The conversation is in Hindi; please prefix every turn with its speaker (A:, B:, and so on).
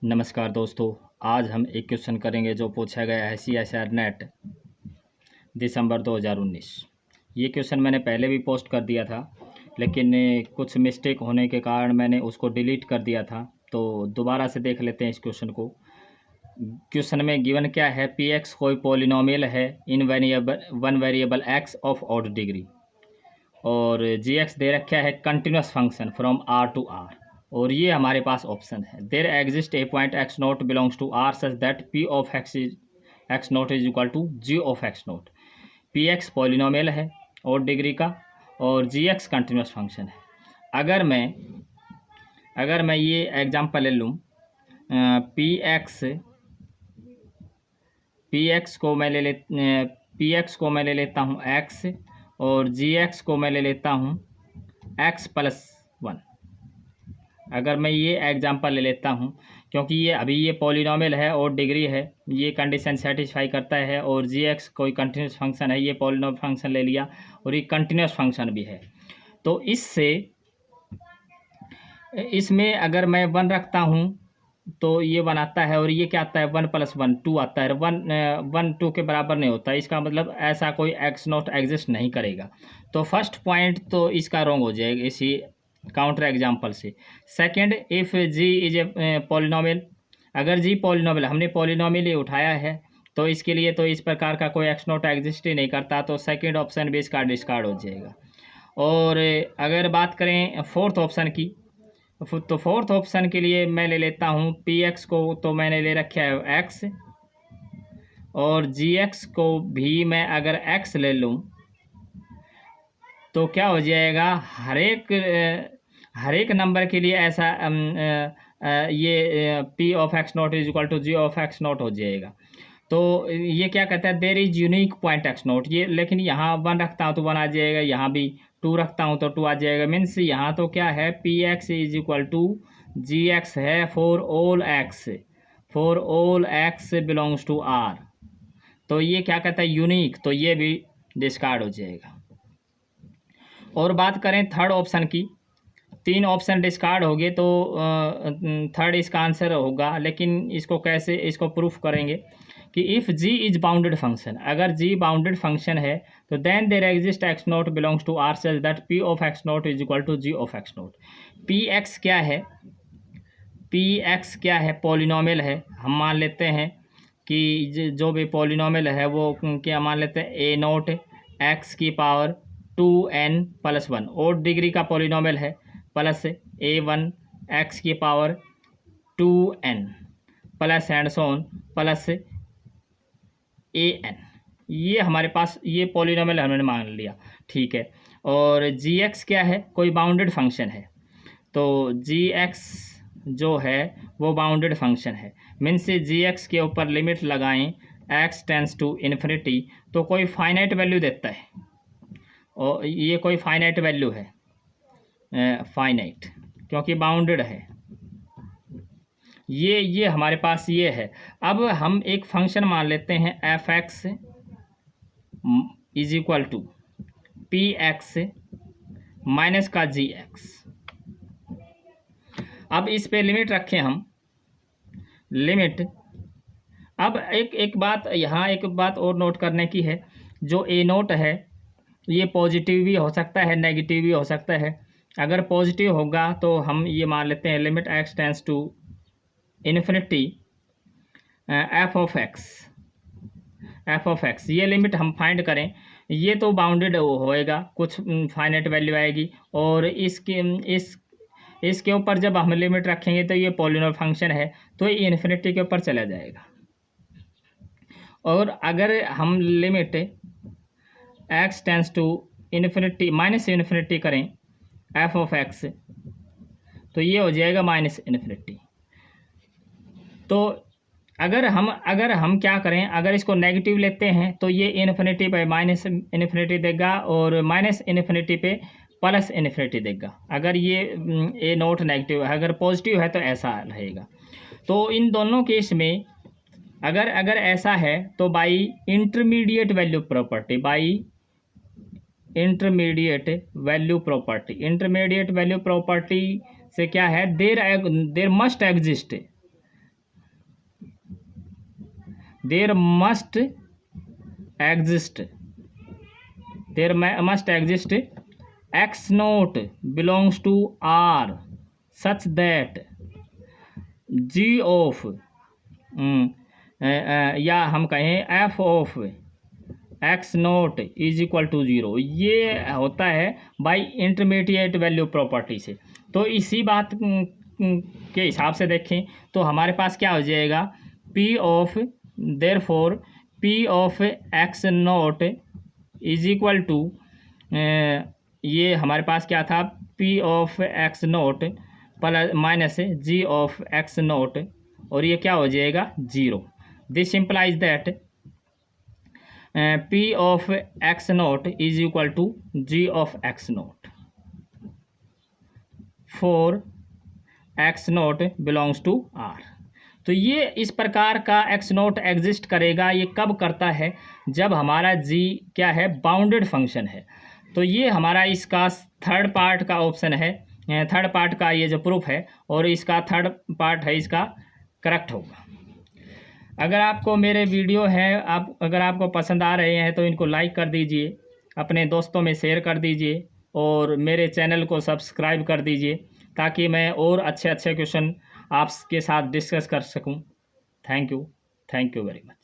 A: नमस्कार दोस्तों। आज हम एक क्वेश्चन करेंगे जो पूछा गया है CSIR नेट दिसंबर 2019। ये क्वेश्चन मैंने पहले भी पोस्ट कर दिया था, लेकिन कुछ मिस्टेक होने के कारण मैंने उसको डिलीट कर दिया था। तो दोबारा से देख लेते हैं इस क्वेश्चन को। क्वेश्चन में गिवन क्या है, Px कोई पॉलिनोमियल है in one variable x of odd degree, और Gx दे रखा है continuous function from R to R, और ये हमारे पास ऑप्शन है। There exist a point x naught belongs to R such that P of x naught is equal to G of x naught. Px polynomial है और डिग्री का, और Gx कंटिन्यूस फंक्शन है। अगर मैं ये एग्जांपल ले लूँ, Px को मैं ले लेता हूँ x, और Gx को मैं ले लेता हूँ x प्लस 1। अगर मैं ये एग्जांपल ले लेता हूँ, क्योंकि ये अभी ये पॉलिनोमियल है और डिग्री है, ये कंडीशन सेटिस्फाई करता है, और Gx कोई कंटिन्यूस फंक्शन है, ये पॉलिनोमियल फंक्शन ले लिया, और ये कंटिन्यूस फंक्शन भी है। तो इसमें अगर मैं 1 रखता हूँ तो ये 1 आता है, और ये क्या आता है 1 प्लस 1 2 आता है। 1 2 के बराबर नहीं होता, इसका मतलब ऐसा कोई x नॉट एग्जिस्ट नहीं करेगा। तो फर्स्ट पॉइंट तो इसका रॉन्ग हो जाएगा इसी काउंटर एग्जांपल से। Second, if g is a polynomial, अगर g पॉलिनोमियल, हमने पॉलिनोमियल ही उठाया है, तो इसके लिए तो इस प्रकार का कोई x नॉट एग्जिस्ट ही नहीं करता, तो सेकेंड ऑप्शन भी इसका डिस्कार्ड हो जाएगा। और अगर बात करें फोर्थ ऑप्शन की, तो फोर्थ ऑप्शन के लिए मैं ले लेता हूँ Px को, तो मैंने ले रखा है x, और Gx को भी मैं अगर x ले लूँ तो क्या हो जाएगा, हर एक नंबर के लिए ऐसा ये P of x naught is equal to G of x naught हो जाएगा। तो ये क्या कहता है, there is unique point x naught, ये लेकिन यहाँ 1 रखता हूँ तो 1 आ जाएगा, यहाँ भी 2 रखता हूँ तो 2 आ जाएगा। मीन्स यहाँ तो क्या है, Px is equal to Gx है for all x belongs to R। तो ये क्या कहता है, यूनिक, तो ये भी डिस्कार्ड हो जाएगा। और बात करें थर्ड ऑप्शन की, 3 ऑप्शन डिस्कार्ड हो गए, तो थर्ड इसका आंसर होगा। लेकिन इसको प्रूफ करेंगे कि if g is bounded function, अगर g बाउंडेड फंक्शन है तो then there exist x naught belongs to R such that P of x naught is equal to G of x naught. Px क्या है, पॉलिनोमियल है। हम मान लेते हैं कि जो भी पॉलिनोमियल है वो क्या मान लेते हैं, a नोट x की पावर 2n प्लस 1, और डिग्री का पॉलिनोमियल है, प्लस a1 x की power 2n plus and so on plus an। ये हमारे पास ये पॉलिनोमियल हमने मान लिया, ठीक है। और Gx क्या है, कोई बाउंडेड फंक्शन है, तो Gx जो है वो बाउंडेड फंक्शन है। मीन्स Gx के ऊपर लिमिट लगाएं x टेंस टू इन्फिनिटी, तो कोई फाइनाइट वैल्यू देता है, और ये कोई फाइनाइट वैल्यू है, फाइनाइट, क्योंकि बाउंडेड है। ये हमारे पास ये है। अब हम एक फंक्शन मान लेते हैं f(x) is equal to Px minus का Gx। अब इस पे लिमिट रखें हम, लिमिट। अब एक बात और नोट करने की है, जो a नोट है ये पॉजिटिव भी हो सकता है, नेगेटिव भी हो सकता है। अगर पॉजिटिव होगा तो हम ये मान लेते हैं limit x tends to infinity f of x, ये लिमिट हम फाइंड करें, ये तो बाउंडेड होएगा, कुछ फाइनाइट वैल्यू आएगी, और इसके ऊपर जब हम लिमिट रखेंगे तो ये पॉलिनोमियल फंक्शन है, तो ये इन्फिनिटी के ऊपर चला जाएगा। और अगर हम limit x tends to infinity minus infinity करें f ऑफ x, तो ये हो जाएगा माइनस इन्फिनिटी। तो अगर हम क्या करें, अगर इसको नेगेटिव लेते हैं तो ये इन्फिनिटी पे माइनस इन्फिनिटी देगा, और माइनस इन्फिनिटी पे प्लस इन्फिनिटी देगा। अगर ये ए नोट नेगेटिव है, अगर पॉजिटिव है तो ऐसा रहेगा। तो इन दोनों केस में अगर ऐसा है तो बाई इंटरमीडिएट वैल्यू प्रॉपर्टी से क्या है, there must exist there must exist x naught belongs to R such that g of या हम कहें f of x naught is equal to 0, ये होता है बाय इंटरमीडिएट वैल्यू प्रॉपर्टी से। तो इसी बात के हिसाब से देखें तो हमारे पास क्या हो जाएगा, p of therefore p of x naught is equal to, ये हमारे पास क्या था, p of x naught plus minus g of x naught, और ये क्या हो जाएगा 0। This implies that p of x naught is equal to g of x naught for x naught belongs to R. तो ये इस प्रकार का एक्स नोट एग्जिस्ट करेगा। ये कब करता है, जब हमारा जी क्या है, बाउंडेड फंक्शन है। तो ये हमारा इसका थर्ड पार्ट का ऑप्शन है, थर्ड पार्ट का ये जो प्रूफ है, और इसका थर्ड पार्ट है इसका करेक्ट होगा। अगर आपको मेरे वीडियो हैं, अगर आपको पसंद आ रहे हैं तो इनको लाइक कर दीजिए, अपने दोस्तों में शेयर कर दीजिए, और मेरे चैनल को सब्सक्राइब कर दीजिए ताकि मैं और अच्छे अच्छे क्वेश्चन आपके साथ डिस्कस कर सकूं। Thank you very much.